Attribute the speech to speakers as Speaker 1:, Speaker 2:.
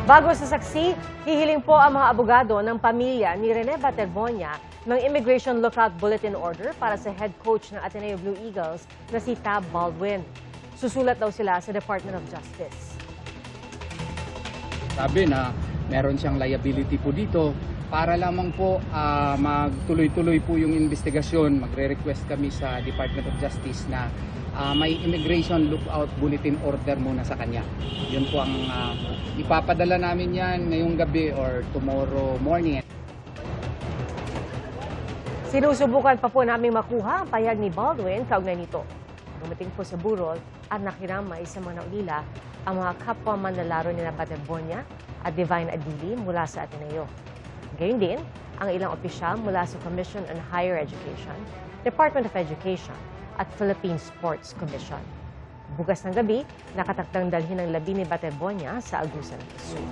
Speaker 1: Bago sa saksi, hihiling po ang mga abogado ng pamilya ni Rene Baterbonia ng Immigration Lookout Bulletin Order para sa head coach ng Ateneo Blue Eagles na si Tab Baldwin. Susulat daw sila sa Department of Justice.
Speaker 2: Sabi na meron siyang liability po dito. Para lamang po magtuloy-tuloy po yung investigasyon, magre-request kami sa Department of Justice na may Immigration Lookout Bulletin Order muna sa kanya. Yun po ang ipapadala namin yan ngayong gabi or tomorrow morning.
Speaker 1: Sinusubukan pa po namin makuha ang payag ni Baldwin kaugnay nito. Dumating po sa burol at nakiramay sa mga naulila ang mga kapwa manlalaro ni Baterbonia at Divine Adili mula sa Ateneo. Gayun din ang ilang opisyal mula sa Commission on Higher Education, Department of Education at Philippine Sports Commission. Bukas ng gabi, nakatakdang dalhin ang labi ni Baterbonia sa Agusan, Quezon.